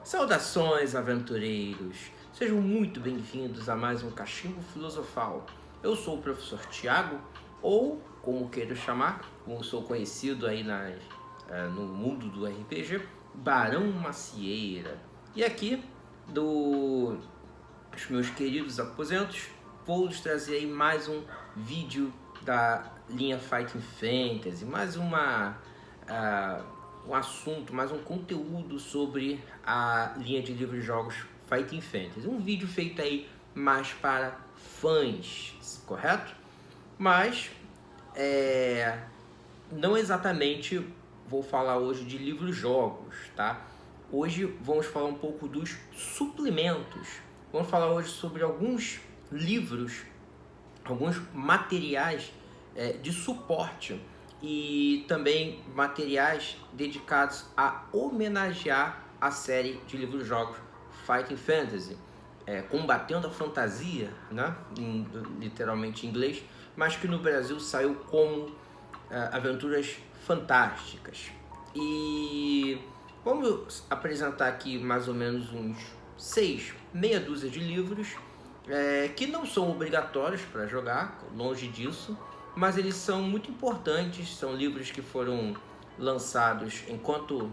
Saudações, aventureiros! Sejam muito bem-vindos a mais um Cachimbo Filosofal. Eu sou o professor Tiago, ou como queira chamar, como sou conhecido aí no mundo do RPG, Barão Macieira. E aqui, dos meus queridos aposentos, vou lhes trazer aí mais um vídeo da linha Fighting Fantasy, mais um assunto, mais um conteúdo sobre a linha de livros e jogos Fighting Fantasy. Um vídeo feito aí mais para fãs, correto? Mas não exatamente vou falar hoje de livros e jogos, tá? Hoje vamos falar um pouco dos suplementos. Vamos falar hoje sobre alguns livros, alguns materiais de suporte e também materiais dedicados a homenagear a série de livros e jogos Fighting Fantasy, combatendo a fantasia, né? Literalmente em inglês, mas que no Brasil saiu como Aventuras Fantásticas. E vamos apresentar aqui mais ou menos uns meia dúzia de livros que não são obrigatórios para jogar, longe disso, mas eles são muito importantes. São livros que foram lançados enquanto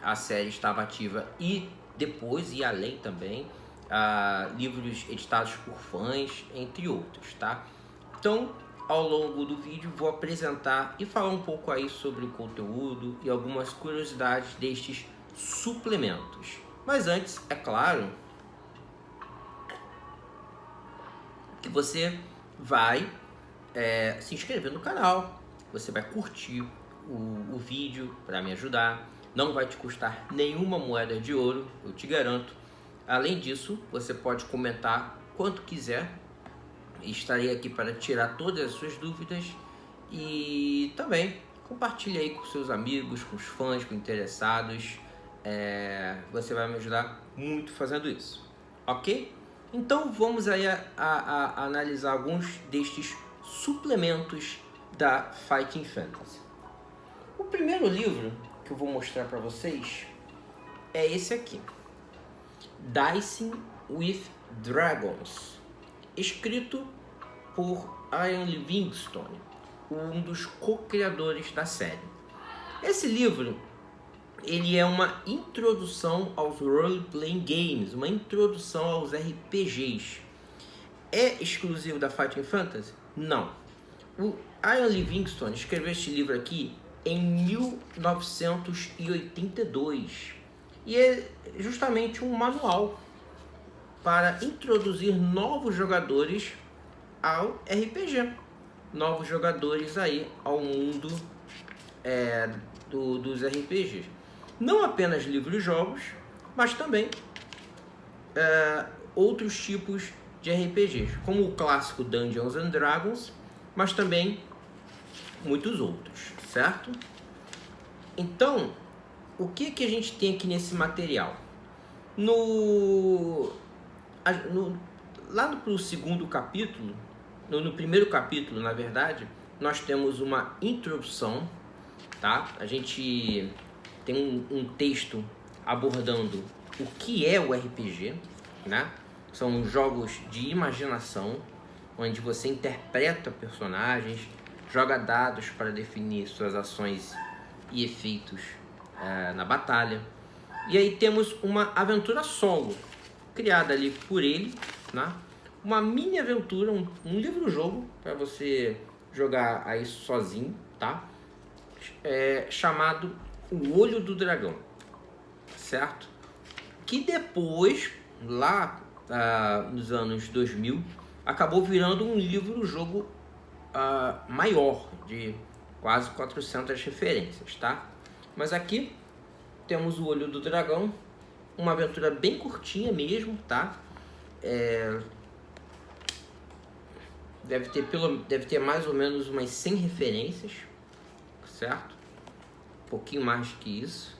a série estava ativa e depois e além também, livros editados por fãs, entre outros, tá? Então, ao longo do vídeo vou apresentar e falar um pouco aí sobre o conteúdo e algumas curiosidades destes suplementos. Mas antes, é claro, que você vai se inscrever no canal, você vai curtir o vídeo para me ajudar. Não vai te custar nenhuma moeda de ouro, eu te garanto. Além disso, você pode comentar quanto quiser. Estarei aqui para tirar todas as suas dúvidas. E também compartilhe aí com seus amigos, com os fãs, com interessados. Você vai me ajudar muito fazendo isso, ok? Então vamos aí a analisar alguns destes suplementos da Fighting Fantasy. O primeiro livro que eu vou mostrar para vocês é esse aqui, Dicing with Dragons, escrito por Ian Livingstone, um dos co-criadores da série. Esse livro ele é uma introdução aos role-playing games, uma introdução aos RPGs. É exclusivo da Fighting Fantasy? Não. O Ian Livingstone escreveu este livro aqui em 1982 e é justamente um manual para introduzir novos jogadores ao RPG, novos jogadores aí ao mundo dos RPGs. Não apenas livros e jogos, mas também outros tipos de RPGs, como o clássico Dungeons and Dragons, mas também muitos outros, certo? Então, o que a gente tem aqui nesse material? Lá pro segundo capítulo, no primeiro capítulo, na verdade, nós temos uma introdução, tá? A gente tem um texto abordando o que é o RPG, né? São jogos de imaginação, onde você interpreta personagens, joga dados para definir suas ações e efeitos na batalha. E aí temos uma aventura solo, criada ali por ele, né? Uma mini aventura, um livro-jogo para você jogar aí sozinho, tá? Chamado O Olho do Dragão, certo? Que depois, lá nos anos 2000, acabou virando um livro-jogo maior, de quase 400 referências, tá? Mas aqui temos O Olho do Dragão, uma aventura bem curtinha mesmo, tá? Deve ter mais ou menos umas 100 referências, certo? Um pouquinho mais que isso.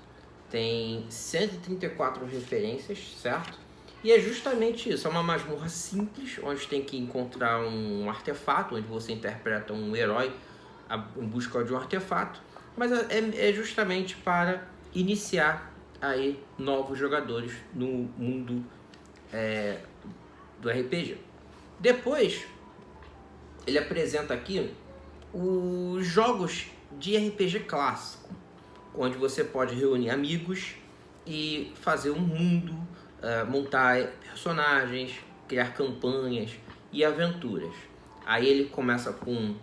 Tem 134 referências, certo? E é justamente isso, é uma masmorra simples, onde tem que encontrar um artefato, onde você interpreta um herói em busca de um artefato, mas é justamente para iniciar aí novos jogadores no mundo do RPG. Depois, ele apresenta aqui os jogos de RPG clássico, onde você pode reunir amigos e fazer um mundo, montar personagens, criar campanhas e aventuras. Aí ele começa com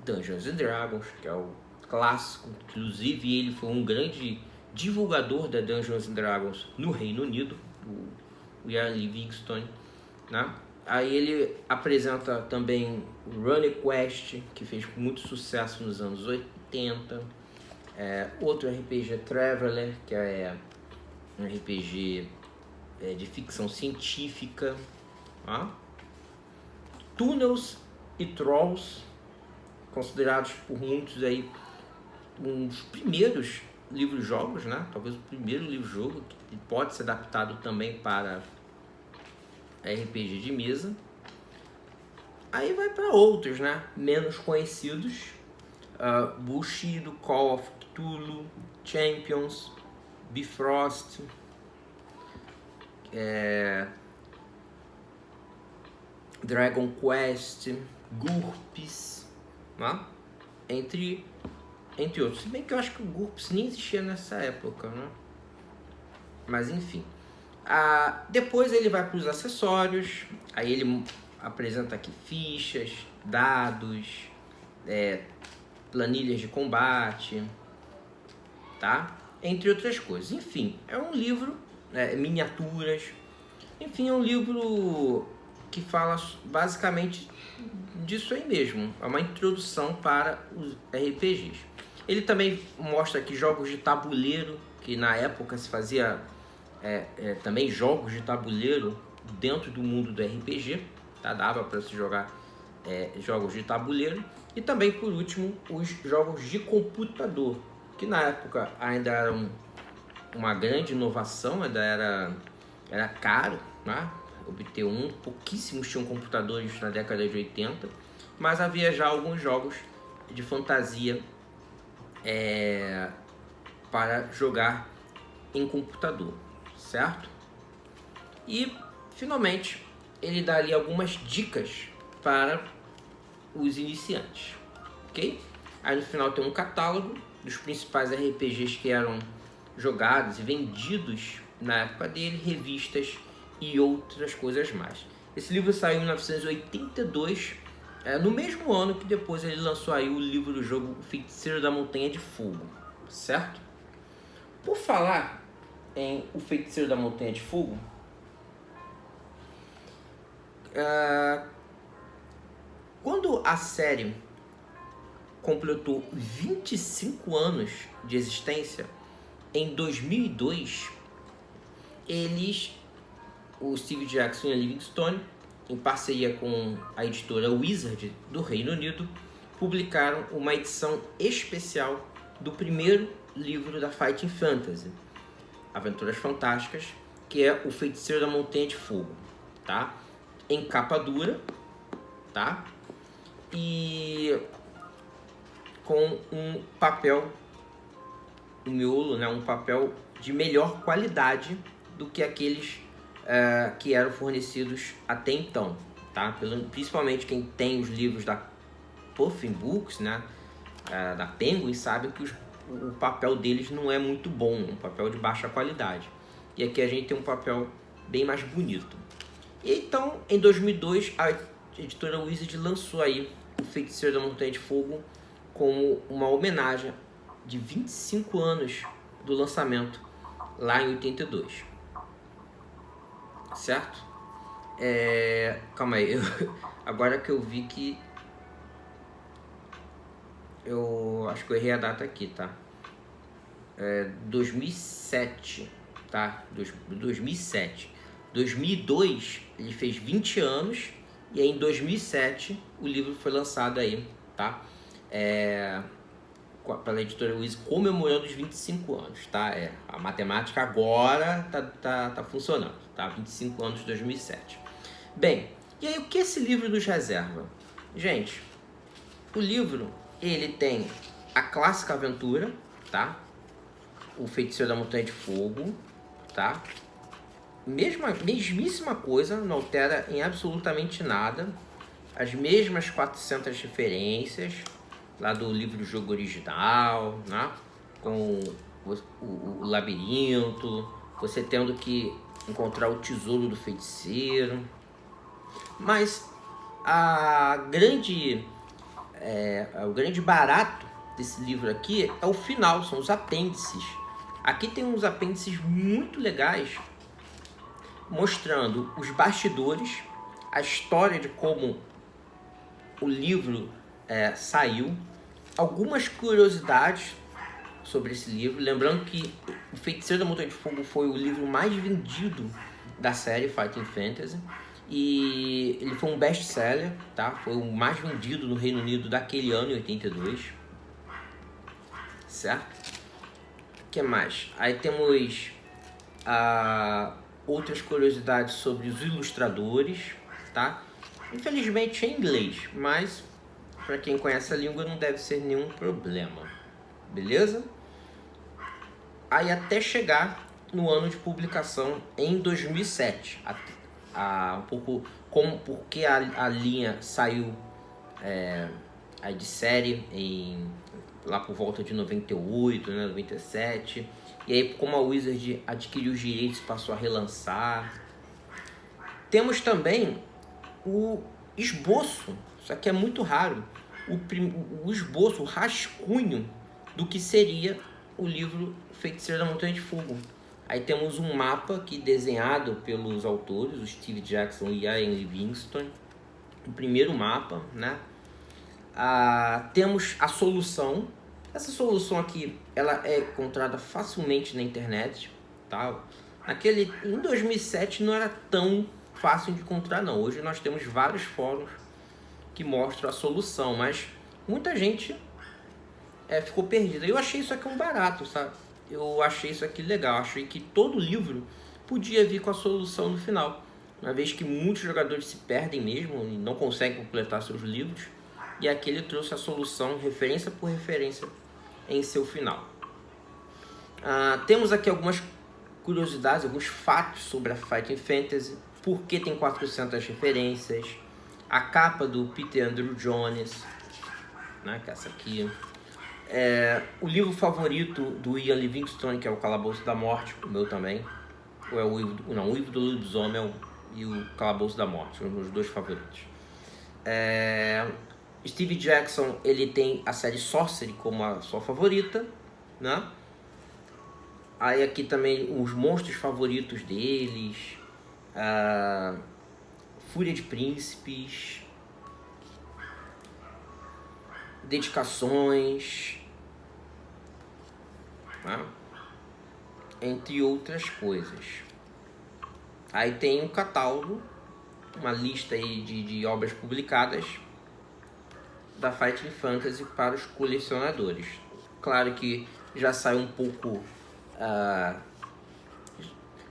Dungeons and Dragons, que é o clássico, inclusive ele foi um grande divulgador da Dungeons and Dragons no Reino Unido, o Ian Livingstone, né? Aí ele apresenta também o RuneQuest, que fez muito sucesso nos anos 80. Outro RPG, Traveler, que é um RPG de ficção científica. Tá? Tunnels e Trolls, considerados por muitos aí um dos primeiros livros-jogos, né? Talvez o primeiro livro-jogo, que pode ser adaptado também para RPG de mesa. Aí vai para outros, né? Menos conhecidos. Bushido, Call of Cthulhu, Champions, Bifrost, Dragon Quest, GURPS, né? Entre outros. Se bem que eu acho que o GURPS nem existia nessa época, né? Mas enfim. Depois ele vai para os acessórios. Aí ele apresenta aqui fichas, dados, planilhas de combate, tá? Entre outras coisas. Enfim, é um livro, miniaturas. Enfim, é um livro que fala basicamente disso aí mesmo. É uma introdução para os RPGs. Ele também mostra aqui jogos de tabuleiro, que na época se fazia também jogos de tabuleiro dentro do mundo do RPG, tá? Dava para se jogar jogos de tabuleiro. E também, por último, os jogos de computador, que na época ainda eram uma grande inovação, ainda era caro, né? Obter pouquíssimos tinham computadores na década de 80, mas havia já alguns jogos de fantasia para jogar em computador, certo? E finalmente ele dá ali algumas dicas para os iniciantes, ok? Aí no final tem um catálogo dos principais RPGs que eram jogados e vendidos na época dele, revistas e outras coisas mais. Esse livro saiu em 1982, no mesmo ano que depois ele lançou aí o livro do jogo O Feiticeiro da Montanha de Fogo, certo? Por falar em O Feiticeiro da Montanha de Fogo, quando a série completou 25 anos de existência, em 2002, o Steve Jackson e a Livingstone, em parceria com a editora Wizard do Reino Unido, publicaram uma edição especial do primeiro livro da Fighting Fantasy, Aventuras Fantásticas, que é O Feiticeiro da Montanha de Fogo, tá? Em capa dura, tá? E com um papel, um miolo, né? Um papel de melhor qualidade do que aqueles que eram fornecidos até então, tá? Principalmente quem tem os livros da Puffin Books, né? Da Penguin, sabe que o papel deles não é muito bom, um papel de baixa qualidade. E aqui a gente tem um papel bem mais bonito. E então, em 2002, a editora Wizard lançou aí O Feiticeiro da Montanha de Fogo como uma homenagem de 25 anos do lançamento, lá em 82. Certo? Calma aí, agora que eu vi que eu acho que eu errei a data aqui, tá? 2007, tá? 2007. 2002 ele fez 20 anos e aí em 2007 o livro foi lançado aí, tá? Pela editora Wiz, comemorando os 25 anos, tá? A matemática agora tá funcionando, tá? 25 anos de 2007. Bem, e aí o que esse livro nos reserva? Gente, o livro, ele tem a clássica aventura, tá? o Feiticeiro da Montanha de Fogo, tá? Mesmíssima coisa, não altera em absolutamente nada. As mesmas 400 referências lá do livro-jogo original, né? Com o labirinto, você tendo que encontrar o tesouro do feiticeiro. Mas o grande barato desse livro aqui é o final, são os apêndices. Aqui tem uns apêndices muito legais, mostrando os bastidores, a história de como o livro saiu, algumas curiosidades sobre esse livro. Lembrando que O Feiticeiro da Montanha de Fogo foi o livro mais vendido da série Fighting Fantasy. E ele foi um best-seller, tá? Foi o mais vendido no Reino Unido daquele ano, em 82. Certo? O que mais? Aí temos outras curiosidades sobre os ilustradores, tá? Infelizmente é em inglês, mas para quem conhece a língua não deve ser nenhum problema. Beleza? Aí até chegar no ano de publicação em 2007. Um pouco porque a linha saiu aí de série lá por volta de 98, né, 97. E aí, como a Wizard adquiriu os direitos, passou a relançar. Temos também o esboço, isso aqui é muito raro, o esboço, o rascunho do que seria o livro Feiticeiro da Montanha de Fogo. Aí temos um mapa aqui desenhado pelos autores, o Steve Jackson e a Ian Livingstone, o primeiro mapa, né? Temos a solução. Essa solução aqui, ela é encontrada facilmente na internet, tá? Em 2007 não era tão fácil de encontrar, não. Hoje nós temos vários fóruns que mostram a solução, mas muita gente ficou perdida. Eu achei isso aqui um barato, sabe? Eu achei isso aqui legal. Achei que todo livro podia vir com a solução no final, uma vez que muitos jogadores se perdem mesmo e não conseguem completar seus livros. E aqui ele trouxe a solução, referência por referência, em seu final. Temos aqui algumas curiosidades, alguns fatos sobre a Fighting Fantasy. Por que tem 400 referências? A capa do Peter Andrew Jones, né, que é essa aqui. O livro favorito do Ian Livingstone, que é o Calabouço da Morte, o meu também. Ou é o livro do Lobisomem e o Calabouço da Morte, são os meus dois favoritos. Steve Jackson, ele tem a série Sorcery como a sua favorita, né? Aí aqui também os monstros favoritos deles, Fúria de Príncipes, dedicações, né? Entre outras coisas. Aí tem um catálogo, uma lista aí de obras publicadas da Fighting Fantasy para os colecionadores. Claro que já saiu um pouco... já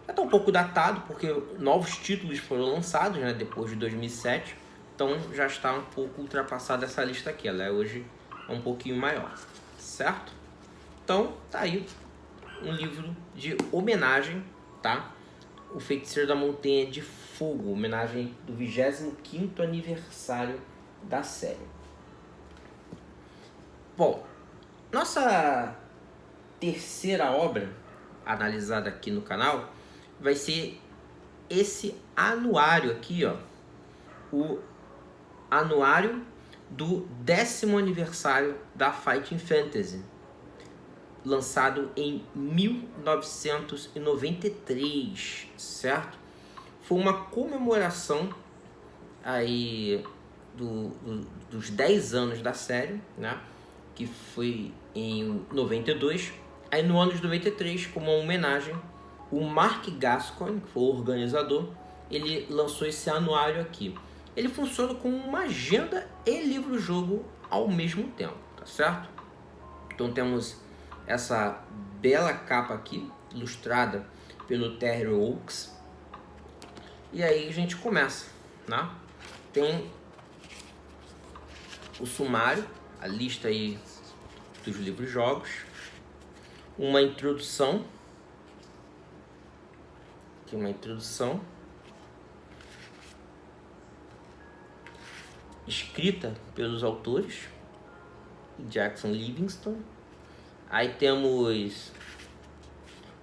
está um pouco datado, porque novos títulos foram lançados, né, depois de 2007. Então já está um pouco ultrapassada essa lista aqui. Ela hoje é um pouquinho maior, certo? Então tá aí um livro de homenagem, tá? O Feiticeiro da Montanha de Fogo, homenagem do 25º aniversário da série. Bom, nossa terceira obra analisada aqui no canal vai ser esse anuário aqui, ó, o anuário do 10º aniversário da Fighting Fantasy, lançado em 1993, certo? Foi uma comemoração aí dos 10 anos da série, né? Que foi em 92. Aí no ano de 93, como uma homenagem, o Mark Gascoigne, que foi o organizador, ele lançou esse anuário aqui. Ele funciona como uma agenda e livro-jogo ao mesmo tempo, tá certo? Então temos essa bela capa aqui, ilustrada pelo Terry Oaks. E aí a gente começa, né? Tem o sumário, a lista aí dos livros-jogos, uma introdução. Aqui uma introdução. Escrita pelos autores. Jackson Livingstone. Aí temos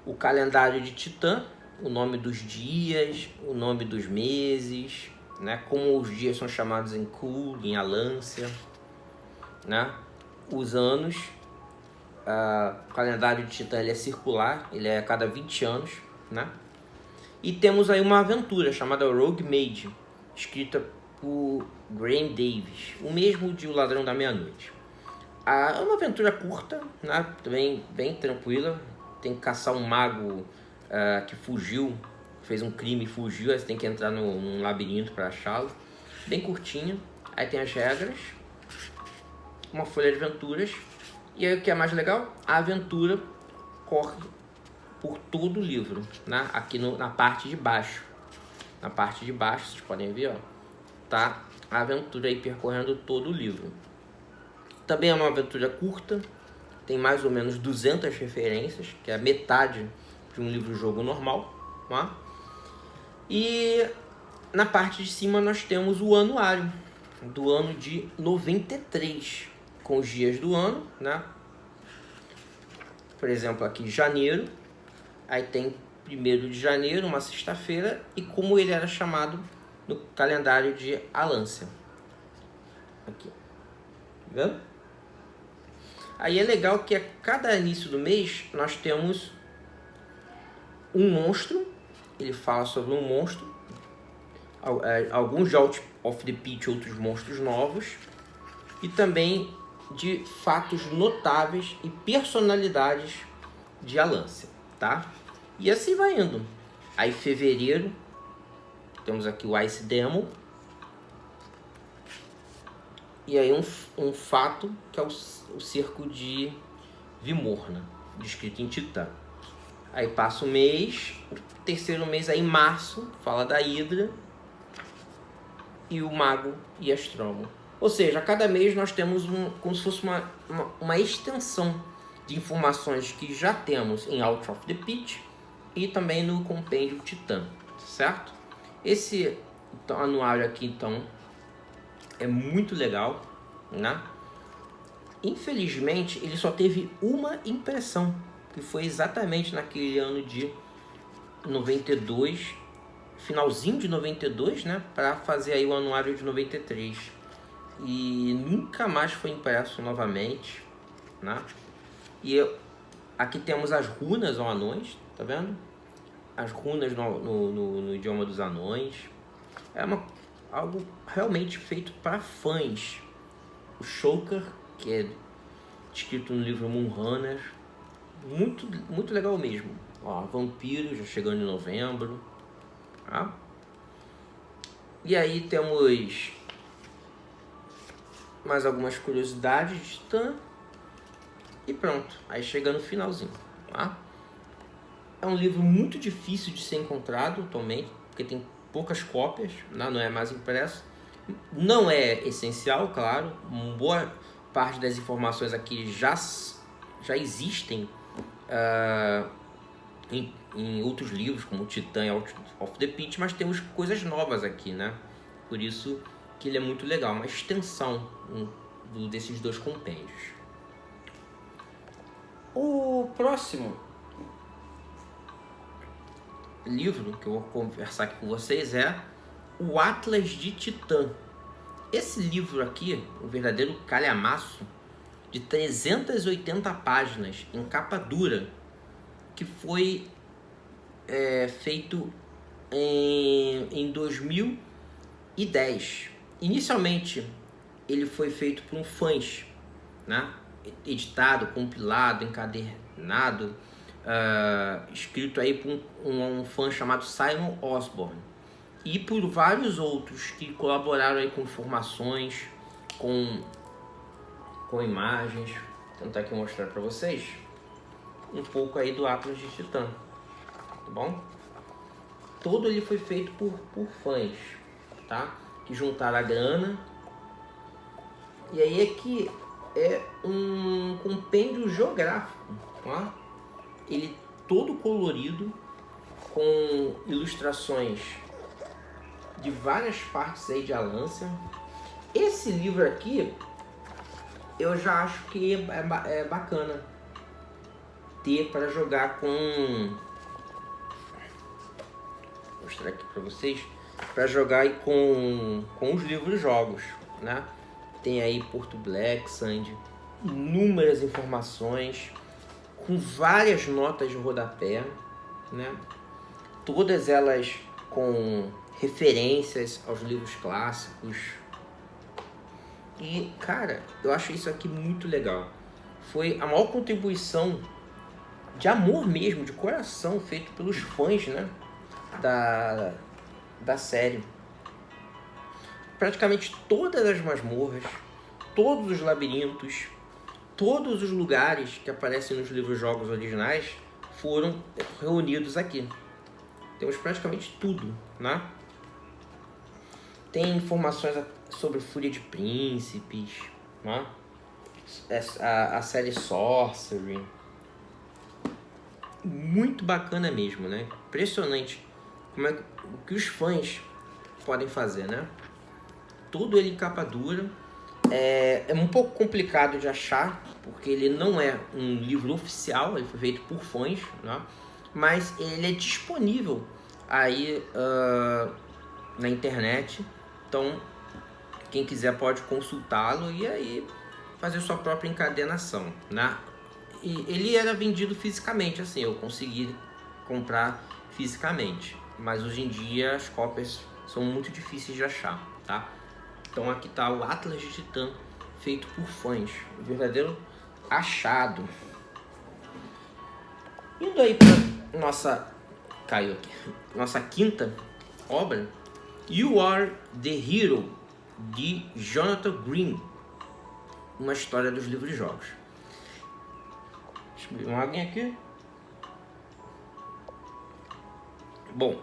o calendário de Titã, o nome dos dias, o nome dos meses, né? Como os dias são chamados em Kul, em Alancia, né? Os anos, o calendário de Titã ele é circular, ele é a cada 20 anos, né? E temos aí uma aventura chamada Rogue Mage, escrita por Graham Davis, o mesmo de O Ladrão da Meia-Noite. É uma aventura curta, né? Também bem tranquila. Tem que caçar um mago que fugiu, fez um crime e fugiu. Aí você tem que entrar num labirinto para achá-lo. Bem curtinha. Aí tem as regras, uma folha de aventuras. E aí o que é mais legal? A aventura corre por todo o livro, né? Aqui na parte de baixo. Na parte de baixo, vocês podem ver, ó, tá a aventura aí percorrendo todo o livro. Também é uma aventura curta, tem mais ou menos 200 referências, que é a metade de um livro-jogo normal, tá? E na parte de cima nós temos o anuário do ano de 93, com os dias do ano, né? Por exemplo, aqui janeiro, aí tem 1º de janeiro, uma sexta-feira, e como ele era chamado no calendário de Alancia. Aqui, tá vendo? Aí é legal que a cada início do mês nós temos um monstro. Ele fala sobre um monstro. Alguns de Out of the Pit, outros monstros novos. E também de fatos notáveis e personalidades de Alancia, tá? E assim vai indo. Aí fevereiro, temos aqui o Ice Demo. E aí um fato que é o cerco de Vimorna, descrito em Titã. Aí passa o mês, o 3º mês aí em março, fala da Hidra e o Mago e Astromo. Ou seja, a cada mês nós temos como se fosse uma extensão de informações que já temos em Out of the Pit e também no Compêndio Titã, certo? Esse anuário aqui, então, é muito legal, né? Infelizmente, ele só teve uma impressão, que foi exatamente naquele ano de 92, finalzinho de 92, né? Para fazer aí o anuário de 93. E nunca mais foi impresso novamente, né? E aqui temos as runas aos anões, tá vendo? As runas no idioma dos anões. É algo realmente feito para fãs. O Shulker, que é escrito no livro Moonrunner, muito, muito legal mesmo. Ó, Vampiro, já chegando em novembro. Tá? E aí temos mais algumas curiosidades de Titã. E pronto, aí chega no finalzinho. Tá? É um livro muito difícil de ser encontrado atualmente, porque tem poucas cópias, né? Não é mais impresso. Não é essencial, claro. Uma boa parte das informações aqui já existem em outros livros, como Titã e Out of the Pit, mas temos coisas novas aqui, né? Por isso que ele é muito legal, uma extensão desses dois compêndios. O próximo livro que eu vou conversar aqui com vocês é o Atlas de Titã. Esse livro aqui, um verdadeiro calhamaço de 380 páginas em capa dura, que foi feito em 2010. Inicialmente ele foi feito por fãs, né? Editado, compilado, encadernado, escrito aí por um fã chamado Simon Osborne, e por vários outros que colaboraram aí com informações, com imagens. Vou tentar aqui mostrar para vocês um pouco aí do Atlas de Titã, tá bom? Todo ele foi feito por fãs, tá? Que juntaram a grana. E aí é que é um compêndio geográfico, tá? ele todo colorido, com ilustrações de várias partes aí de Alancia. Esse livro aqui, eu já acho que é bacana ter para jogar com... Vou mostrar aqui para vocês. Para jogar aí com os livros-jogos, né? Tem aí Porto Black Sand, inúmeras informações, com várias notas de rodapé, né? Todas elas com referências aos livros clássicos. E, cara, eu acho isso aqui muito legal. Foi a maior contribuição de amor mesmo, de coração, feito pelos fãs, né, da série. Praticamente todas as masmorras, todos os labirintos, todos os lugares que aparecem nos livros-jogos originais foram reunidos aqui. Temos praticamente tudo, né? Tem informações sobre Fúria de Príncipes, né? A série Sorcery. Muito bacana mesmo, né? Impressionante o que os fãs podem fazer, né? Tudo ele em capa dura. É um pouco complicado de achar, porque ele não é um livro oficial, ele foi feito por fãs, né? Mas ele é disponível aí na internet. Então, quem quiser pode consultá-lo e aí fazer sua própria encadenação, né? E ele era vendido fisicamente, assim, eu consegui comprar fisicamente. Mas hoje em dia as cópias são muito difíceis de achar, tá? Então aqui tá o Atlas de Titã, feito por fãs, o verdadeiro achado. Indo aí para nossa quinta obra, You Are the Hero, de Jonathan Green, uma história dos livros-jogos. Deixa eu beber uma aguinha aqui. Bom,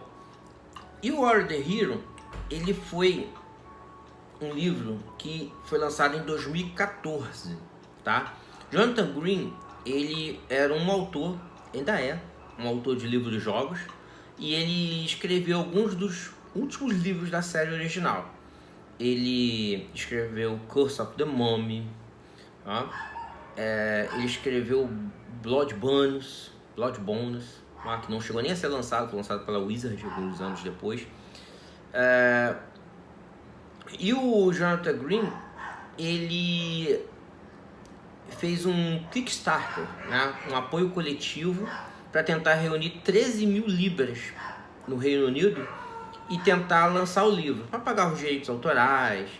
You Are the Hero, ele foi um livro que foi lançado em 2014, tá? Jonathan Green, ele era um autor, ainda é um autor de livros-jogos, e ele escreveu alguns dos últimos livros da série original. Ele escreveu Curse of the Mummy, tá? Ele escreveu Blood Bonus, que não chegou nem a ser lançado, foi lançado pela Wizard alguns anos depois. E o Jonathan Green, ele fez um Kickstarter, né? Um apoio coletivo para tentar reunir 13 mil libras no Reino Unido e tentar lançar o livro, para pagar os direitos autorais,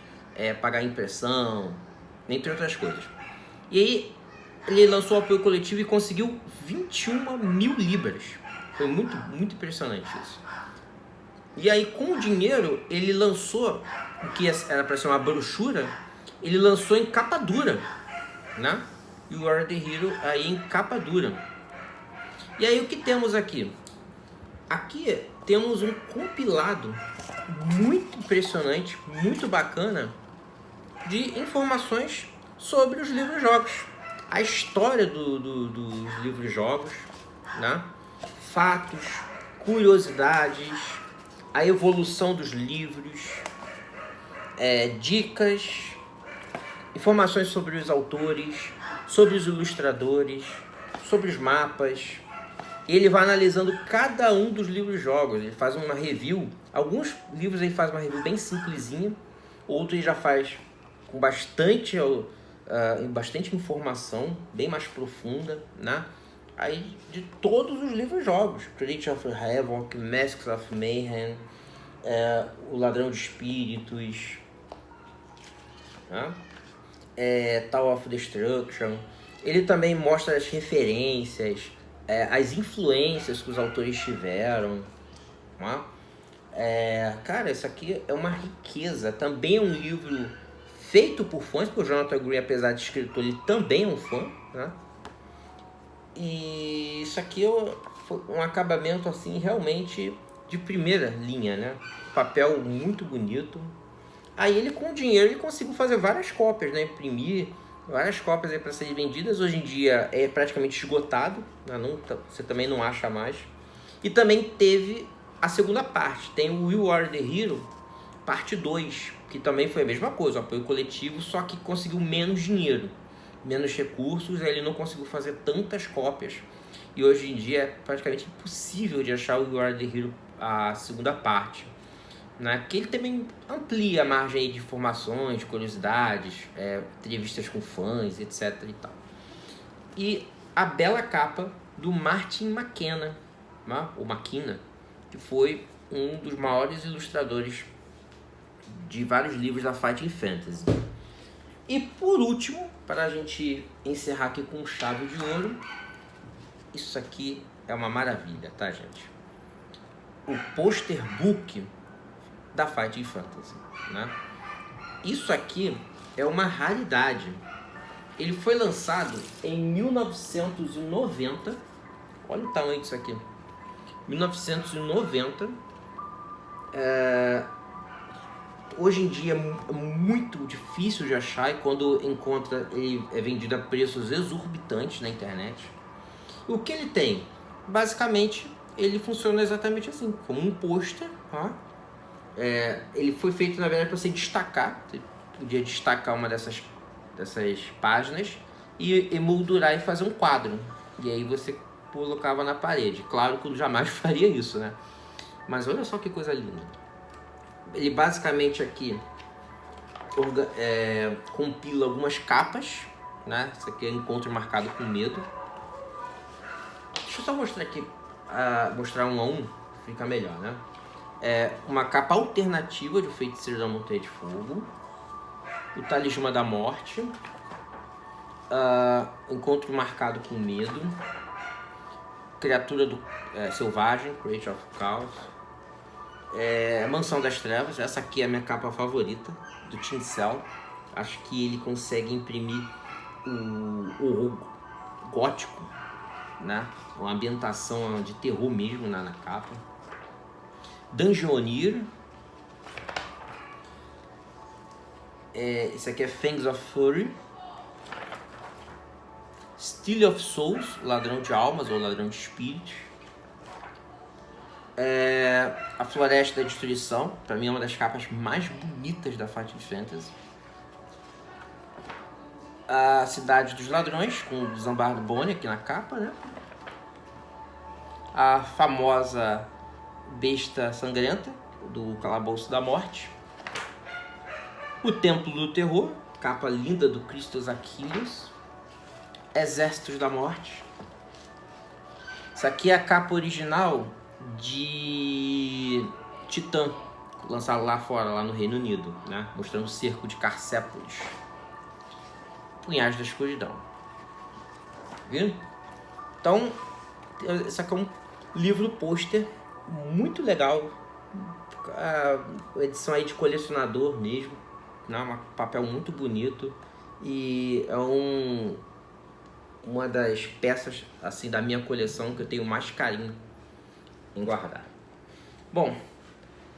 pagar a impressão, entre outras coisas. E aí ele lançou o apoio coletivo e conseguiu 21 mil libras. Foi muito, muito impressionante isso. E aí, com o dinheiro, ele lançou o que era para ser uma brochura, ele lançou em capa dura, né? You Are the Hero aí em capa dura. E aí, o que temos aqui? Aqui temos um compilado muito impressionante, muito bacana, de informações sobre os livros-jogos. A história dos livros-jogos, né? Fatos, curiosidades, a evolução dos livros, dicas, informações sobre os autores, sobre os ilustradores, sobre os mapas. E ele vai analisando cada um dos livros-jogos. Ele faz uma review. Alguns livros ele faz uma review bem simplesinha, outros ele já faz com bastante informação, bem mais profunda, né? Aí de todos os livros-jogos, Creature of Havoc, Masks of Mayhem, O Ladrão de Espíritos, né? Tower of Destruction. Ele também mostra as referências, as influências que os autores tiveram, né? Cara, isso aqui é uma riqueza. Também é um livro feito por fãs, porque o Jonathan Green, apesar de escritor, ele também é um fã, né? E isso aqui foi um acabamento assim realmente de primeira linha, né? Papel muito bonito. Aí ele, com o dinheiro, ele conseguiu fazer várias cópias, né? Imprimir várias cópias aí para serem vendidas. Hoje em dia é praticamente esgotado, né? Você também não acha mais. E também teve a segunda parte, tem o You Are The Hero, parte 2, que também foi a mesma coisa, o apoio coletivo, só que conseguiu menos dinheiro, menos recursos, ele não conseguiu fazer tantas cópias. E hoje em dia é praticamente impossível de achar o You Are The Hero, a segunda parte, né? Que ele também amplia a margem aí de informações, curiosidades, entrevistas com fãs, etc. e tal. E a bela capa do Martin McKenna, né? O McKenna, que foi um dos maiores ilustradores de vários livros da Fighting Fantasy. E por último, para a gente encerrar aqui com chave de ouro, isso aqui é uma maravilha, tá, gente? O poster book da Fighting Fantasy, né? Isso aqui é uma raridade. Ele foi lançado em 1990. Olha o tamanho disso aqui. 1990. Hoje em dia é muito difícil de achar, e quando encontra, ele é vendido a preços exorbitantes na internet. E o que ele tem? Basicamente, ele funciona exatamente assim, como um pôster, tá? Ele foi feito, na verdade, para você destacar. Você podia destacar uma dessas páginas e emoldurar e fazer um quadro. E aí você colocava na parede. Claro que eu jamais faria isso, né? Mas olha só que coisa linda. Ele basicamente aqui compila algumas capas, né? Isso aqui é Encontro Marcado com Medo. Deixa eu só mostrar aqui, mostrar um a um, fica melhor, né? Uma capa alternativa de O Feiticeiro da Montanha de Fogo, O Talismã da Morte, Encontro Marcado com Medo, Criatura Selvagem, Creature of Chaos, Mansão das Trevas. Essa aqui é a minha capa favorita, do Tim Cell. Acho que ele consegue imprimir o horror gótico, né? Uma ambientação de terror mesmo na capa. Dungeoneer. Esse aqui é Fangs of Fury. Steal of Souls, Ladrão de Almas ou Ladrão de Espíritos. A Floresta da Destruição, para mim é uma das capas mais bonitas da Fighting Fantasy. A Cidade dos Ladrões, com o Zambardo Bonnie aqui na capa, né? A famosa Besta Sangrenta, do Calabouço da Morte. O Templo do Terror, capa linda do Christos Achilles. Exércitos da Morte. Isso aqui é a capa original de Titã, lançado lá fora, lá no Reino Unido, né? Mostrando o cerco de Carcépolis. Punhais da Escuridão. Viu? Então, esse aqui é um livro pôster muito legal. A edição aí de colecionador mesmo, né? Um papel muito bonito. E é uma das peças assim da minha coleção que eu tenho mais carinho em guardar. Bom,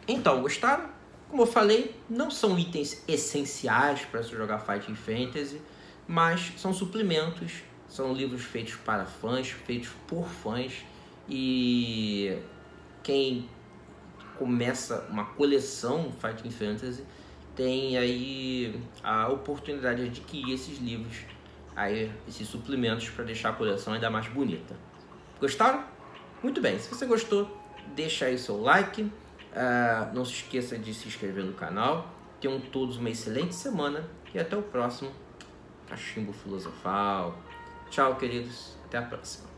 então, gostaram? Como eu falei, não são itens essenciais para se jogar Fighting Fantasy, mas são suplementos, são livros feitos para fãs, feitos por fãs, e quem começa uma coleção Fighting Fantasy tem aí a oportunidade de adquirir esses livros, aí, esses suplementos, para deixar a coleção ainda mais bonita. Gostaram? Muito bem, se você gostou, deixa aí seu like, não se esqueça de se inscrever no canal. Tenham todos uma excelente semana e até o próximo Cachimbo Filosofal. Tchau, queridos, até a próxima.